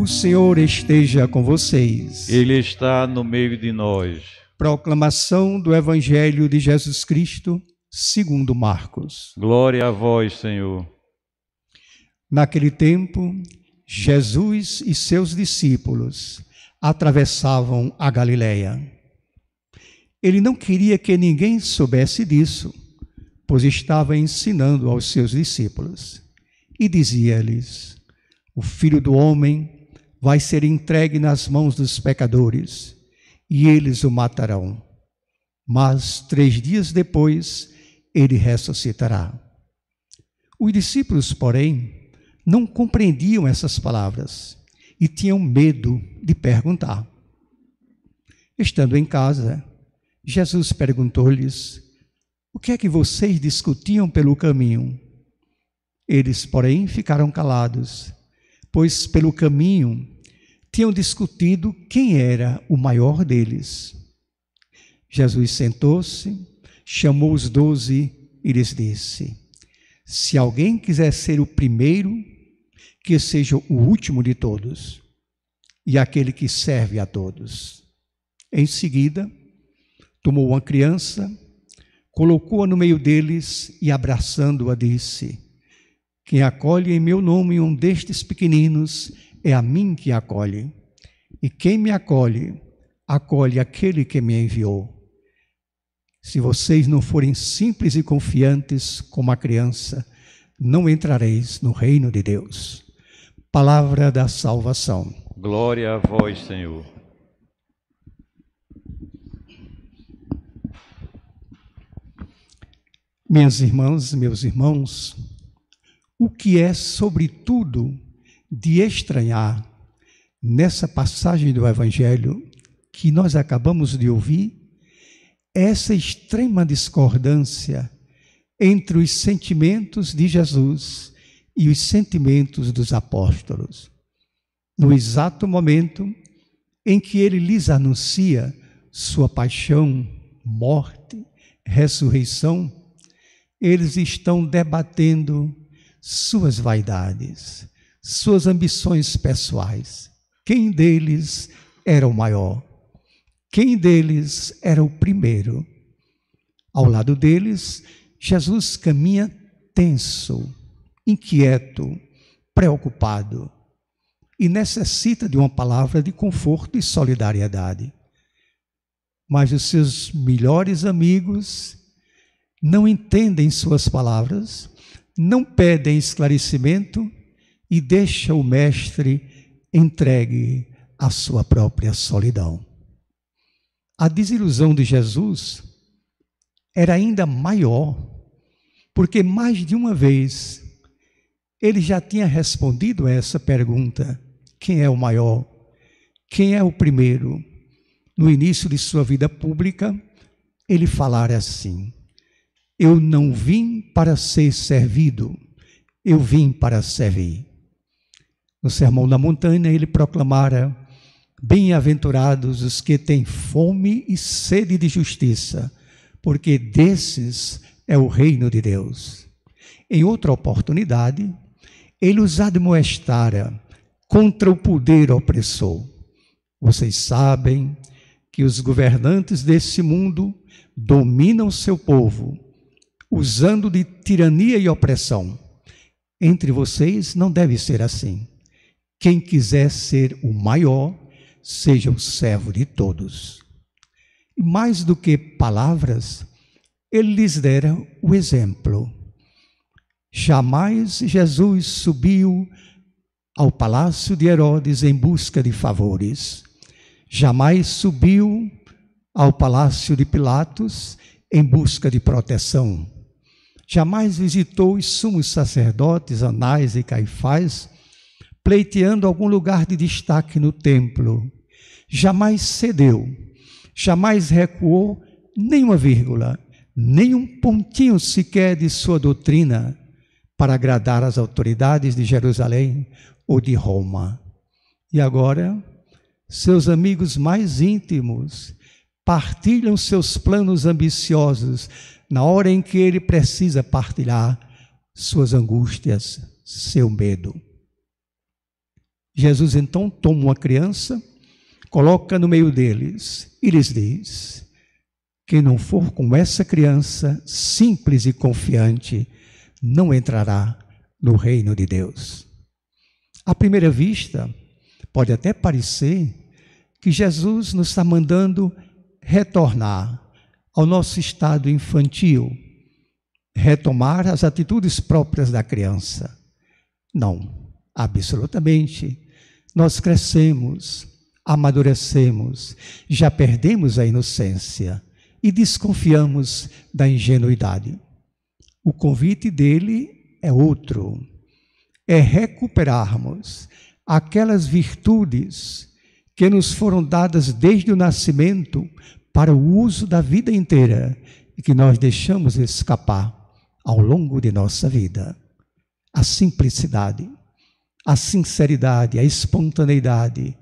O Senhor esteja com vocês. Ele está no meio de nós. Proclamação do Evangelho de Jesus Cristo, segundo Marcos. Glória a vós, Senhor. Naquele tempo, Jesus e seus discípulos atravessavam a Galileia. Ele não queria que ninguém soubesse disso, pois estava ensinando aos seus discípulos. E dizia-lhes: o Filho do Homem vai ser entregue nas mãos dos pecadores, e eles o matarão. Mas 3 dias depois, ele ressuscitará. Os discípulos, porém, não compreendiam essas palavras e tinham medo de perguntar. Estando em casa, Jesus perguntou-lhes: o que é que vocês discutiam pelo caminho? Eles, porém, ficaram calados, pois pelo caminho tinham discutido quem era o maior deles. Jesus sentou-se, chamou os 12 e lhes disse: se alguém quiser ser o primeiro, que seja o último de todos e aquele que serve a todos. Em seguida, tomou uma criança, colocou-a no meio deles e, abraçando-a, disse: quem acolhe em meu nome um destes pequeninos, é a mim que acolhe. E quem me acolhe, acolhe aquele que me enviou. Se vocês não forem simples e confiantes como a criança, não entrareis no reino de Deus. Palavra da salvação. Glória a vós, Senhor. Minhas irmãs, meus irmãos, o que é, sobretudo, de estranhar nessa passagem do Evangelho que nós acabamos de ouvir, é essa extrema discordância entre os sentimentos de Jesus e os sentimentos dos apóstolos. No exato momento em que ele lhes anuncia sua paixão, morte, ressurreição, eles estão debatendo suas vaidades, suas ambições pessoais. Quem deles era o maior? Quem deles era o primeiro? Ao lado deles, Jesus caminha tenso, inquieto, preocupado e necessita de uma palavra de conforto e solidariedade. Mas os seus melhores amigos não entendem suas palavras, não pedem esclarecimento e deixam o mestre entregue à sua própria solidão. A desilusão de Jesus era ainda maior, porque mais de uma vez ele já tinha respondido a essa pergunta: quem é o maior? Quem é o primeiro? No início de sua vida pública, ele falara assim: eu não vim para ser servido, eu vim para servir. No Sermão da Montanha, ele proclamara: bem-aventurados os que têm fome e sede de justiça, porque desses é o reino de Deus. Em outra oportunidade, ele os admoestara contra o poder opressor. Vocês sabem que os governantes desse mundo dominam seu povo, usando de tirania e opressão. Entre vocês não deve ser assim. Quem quiser ser o maior, seja o servo de todos. E mais do que palavras, ele lhes dera o exemplo. Jamais Jesus subiu ao palácio de Herodes em busca de favores. Jamais subiu ao palácio de Pilatos em busca de proteção. Jamais visitou os sumos sacerdotes, Anás e Caifás, pleiteando algum lugar de destaque no templo. Jamais cedeu, jamais recuou nem uma vírgula, nem um pontinho sequer de sua doutrina para agradar as autoridades de Jerusalém ou de Roma. E agora, seus amigos mais íntimos partilham seus planos ambiciosos na hora em que ele precisa partilhar suas angústias, seu medo. Jesus então toma uma criança, coloca no meio deles e lhes diz: quem não for como essa criança, simples e confiante, não entrará no reino de Deus. À primeira vista, pode até parecer que Jesus nos está mandando retornar ao nosso estado infantil, retomar as atitudes próprias da criança. Não, absolutamente. Nós crescemos, amadurecemos, já perdemos a inocência e desconfiamos da ingenuidade. O convite dele é outro, é recuperarmos aquelas virtudes que nos foram dadas desde o nascimento para o uso da vida inteira e que nós deixamos escapar ao longo de nossa vida. A simplicidade, a sinceridade, a espontaneidade,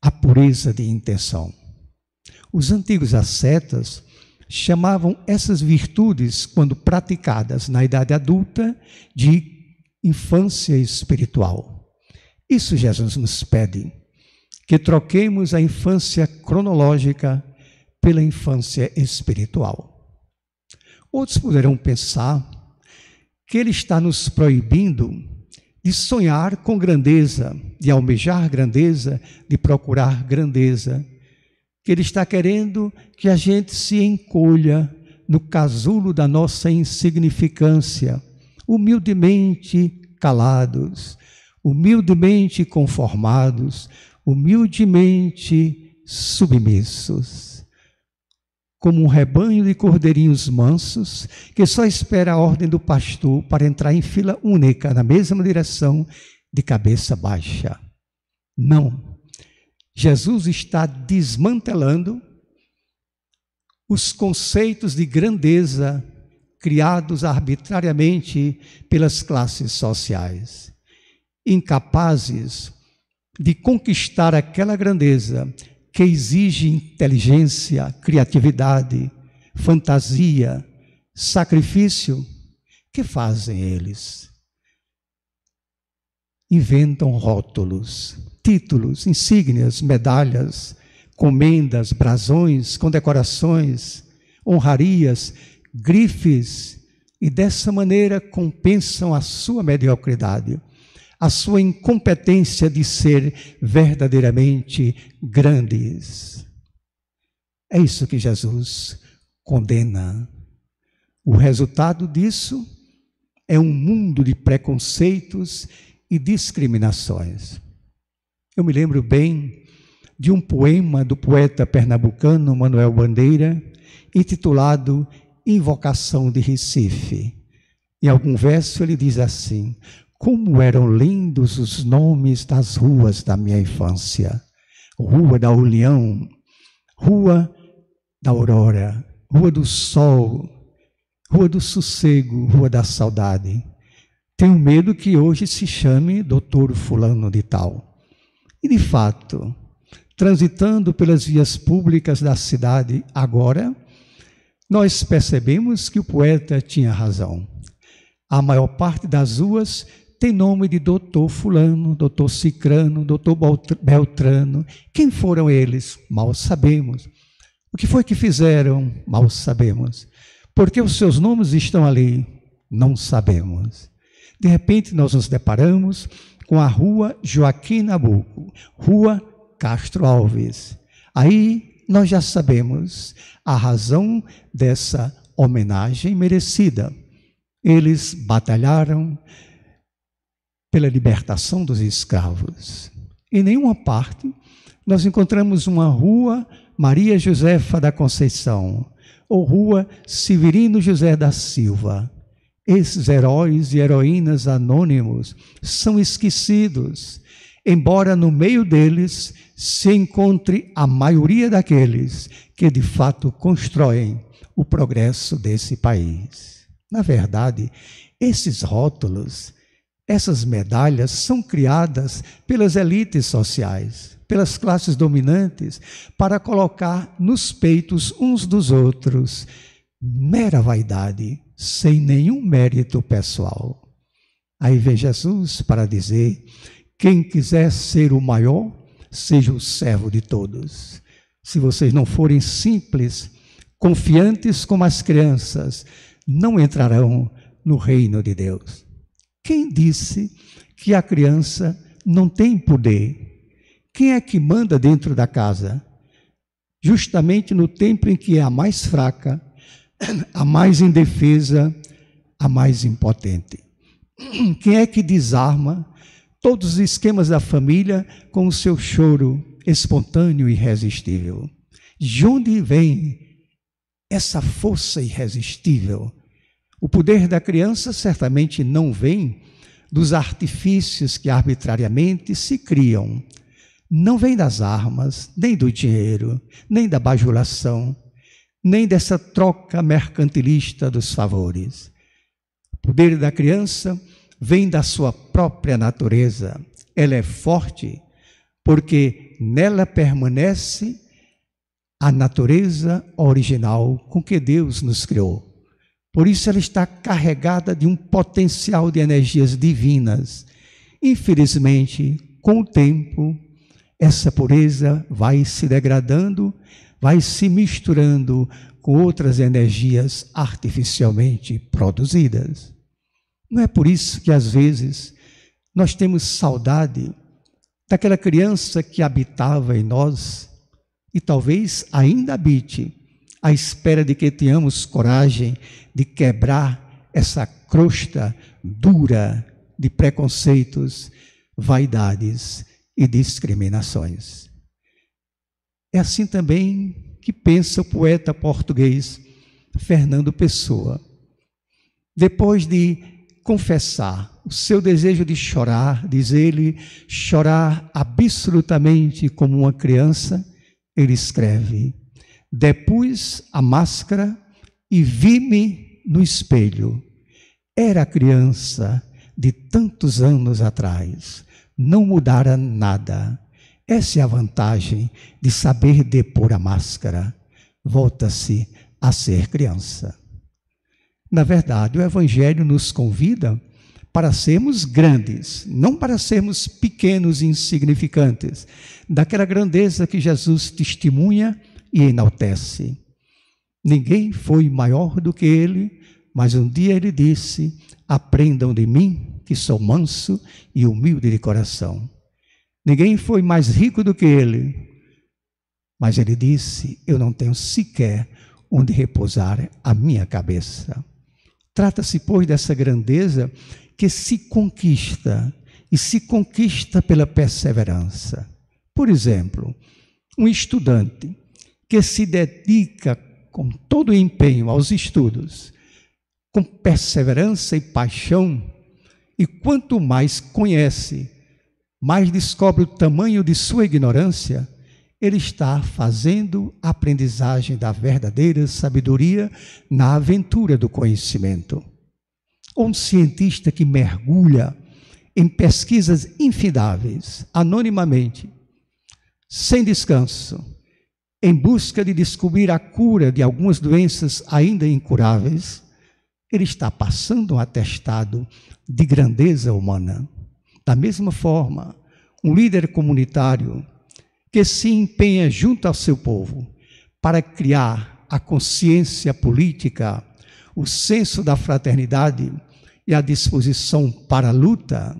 a pureza de intenção. Os antigos ascetas chamavam essas virtudes, quando praticadas na idade adulta, de infância espiritual. Isso Jesus nos pede, que troquemos a infância cronológica pela infância espiritual. Outros poderão pensar que ele está nos proibindo de sonhar com grandeza, de almejar grandeza, de procurar grandeza, que ele está querendo que a gente se encolha no casulo da nossa insignificância, humildemente calados, humildemente conformados, humildemente submissos, como um rebanho de cordeirinhos mansos que só espera a ordem do pastor para entrar em fila única na mesma direção, de cabeça baixa. Não. Jesus está desmantelando os conceitos de grandeza criados arbitrariamente pelas classes sociais, incapazes de conquistar aquela grandeza que exige inteligência, criatividade, fantasia, sacrifício. Que fazem eles? Inventam rótulos, títulos, insígnias, medalhas, comendas, brasões, condecorações, honrarias, grifes, e dessa maneira compensam a sua mediocridade, a sua incompetência de ser verdadeiramente grandes. É isso que Jesus condena. O resultado disso é um mundo de preconceitos e discriminações. Eu me lembro bem de um poema do poeta pernambucano Manuel Bandeira, intitulado Invocação de Recife. Em algum verso ele diz assim: como eram lindos os nomes das ruas da minha infância. Rua da União, Rua da Aurora, Rua do Sol, Rua do Sossego, Rua da Saudade. Tenho medo que hoje se chame Doutor Fulano de Tal. E de fato, transitando pelas vias públicas da cidade agora, nós percebemos que o poeta tinha razão. A maior parte das ruas tem nome de doutor fulano, doutor cicrano, doutor beltrano. Quem foram eles? Mal sabemos. O que foi que fizeram? Mal sabemos. Por que os seus nomes estão ali? Não sabemos. De repente nós nos deparamos com a rua Joaquim Nabuco, rua Castro Alves. Aí nós já sabemos a razão dessa homenagem merecida. Eles batalharam pela libertação dos escravos. Em nenhuma parte nós encontramos uma rua Maria Josefa da Conceição ou rua Severino José da Silva. Esses heróis e heroínas anônimos são esquecidos, embora no meio deles se encontre a maioria daqueles que de fato constroem o progresso desse país. Na verdade, esses rótulos, essas medalhas são criadas pelas elites sociais, pelas classes dominantes, para colocar nos peitos uns dos outros mera vaidade, sem nenhum mérito pessoal. Aí vem Jesus para dizer Quem quiser ser o maior, seja o servo de todos. Se vocês não forem simples, confiantes como as crianças, não entrarão no reino de Deus. Quem disse que a criança não tem poder? Quem é que manda dentro da casa? Justamente no tempo em que é a mais fraca, a mais indefesa, a mais impotente. Quem é que desarma todos os esquemas da família com o seu choro espontâneo e irresistível? De onde vem essa força irresistível? O poder da criança certamente não vem dos artifícios que arbitrariamente se criam. Não vem das armas, nem do dinheiro, nem da bajulação, nem dessa troca mercantilista dos favores. O poder da criança vem da sua própria natureza. Ela é forte porque nela permanece a natureza original com que Deus nos criou. Por isso ela está carregada de um potencial de energias divinas. Infelizmente, com o tempo, essa pureza vai se degradando, vai se misturando com outras energias artificialmente produzidas. Não é por isso que, às vezes, nós temos saudade daquela criança que habitava em nós e talvez ainda habite, à espera de que tenhamos coragem de quebrar essa crosta dura de preconceitos, vaidades e discriminações. É assim também que pensa o poeta português Fernando Pessoa. Depois de confessar o seu desejo de chorar, diz ele, chorar absolutamente como uma criança, ele escreve: depus a máscara e vi-me no espelho. Era criança de tantos anos atrás, não mudara nada. Essa é a vantagem de saber depor a máscara. Volta-se a ser criança. Na verdade, o Evangelho nos convida para sermos grandes, não para sermos pequenos e insignificantes, daquela grandeza que Jesus testemunha e enaltece. Ninguém foi maior do que ele, mas um dia ele disse: aprendam de mim, que sou manso e humilde de coração. Ninguém foi mais rico do que ele, mas ele disse: eu não tenho sequer onde repousar a minha cabeça. Trata-se, pois, dessa grandeza que se conquista, e se conquista pela perseverança. Por exemplo, um estudante que se dedica com todo o empenho aos estudos, com perseverança e paixão, e quanto mais conhece, mais descobre o tamanho de sua ignorância, ele está fazendo a aprendizagem da verdadeira sabedoria na aventura do conhecimento. Ou um cientista que mergulha em pesquisas infindáveis, anonimamente, sem descanso, em busca de descobrir a cura de algumas doenças ainda incuráveis, ele está passando um atestado de grandeza humana. Da mesma forma, um líder comunitário que se empenha junto ao seu povo para criar a consciência política, o senso da fraternidade e a disposição para a luta.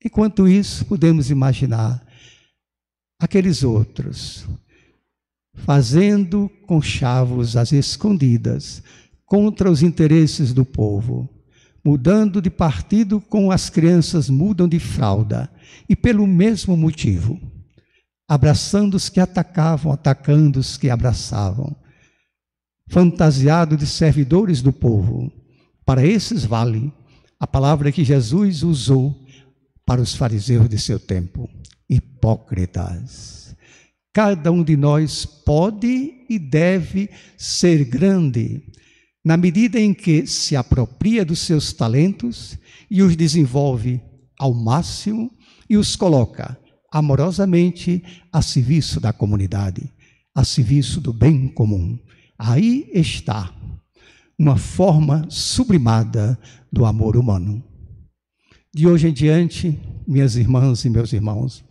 Enquanto isso, podemos imaginar aqueles outros fazendo conchavos às escondidas contra os interesses do povo, mudando de partido como as crianças mudam de fralda, e pelo mesmo motivo, abraçando os que atacavam, atacando os que abraçavam, fantasiado de servidores do povo. Para esses vale a palavra que Jesus usou para os fariseus de seu tempo: hipócritas. Cada um de nós pode e deve ser grande, na medida em que se apropria dos seus talentos e os desenvolve ao máximo e os coloca amorosamente a serviço da comunidade, a serviço do bem comum. Aí está uma forma sublimada do amor humano. De hoje em diante, minhas irmãs e meus irmãos,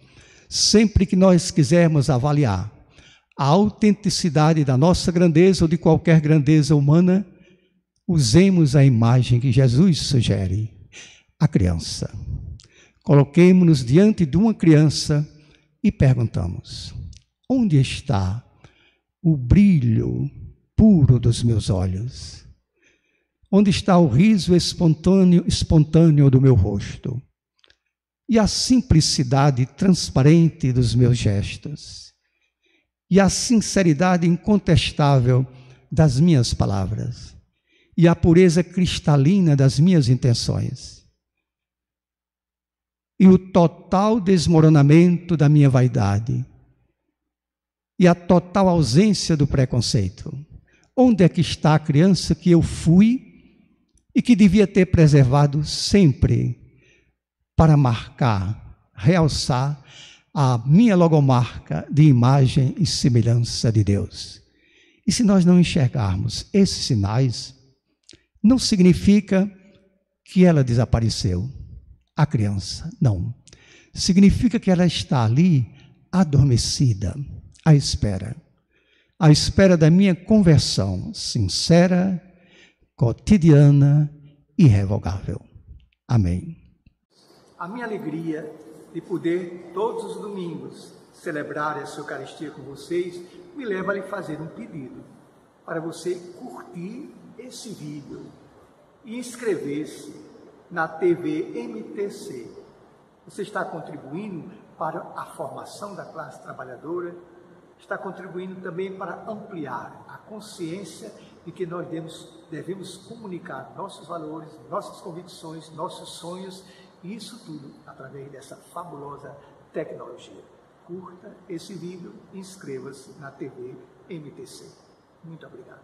sempre que nós quisermos avaliar a autenticidade da nossa grandeza ou de qualquer grandeza humana, usemos a imagem que Jesus sugere, a criança. Coloquemo-nos diante de uma criança e perguntamos: onde está o brilho puro dos meus olhos? Onde está o riso espontâneo do meu rosto? E a simplicidade transparente dos meus gestos? E a sinceridade incontestável das minhas palavras? E a pureza cristalina das minhas intenções? E o total desmoronamento da minha vaidade? E a total ausência do preconceito? Onde é que está a criança que eu fui e que devia ter preservado sempre para marcar, realçar a minha logomarca de imagem e semelhança de Deus? E se nós não enxergarmos esses sinais, não significa que ela desapareceu, a criança, não. Significa que ela está ali adormecida, à espera da minha conversão sincera, cotidiana e irrevogável. Amém. A minha alegria de poder, todos os domingos, celebrar essa Eucaristia com vocês, me leva a lhe fazer um pedido, para você curtir esse vídeo e inscrever-se na TV MTC. Você está contribuindo para a formação da classe trabalhadora, está contribuindo também para ampliar a consciência de que nós devemos comunicar nossos valores, nossas convicções, nossos sonhos, e isso tudo através dessa fabulosa tecnologia. Curta esse vídeo e inscreva-se na TV MTC. Muito obrigado.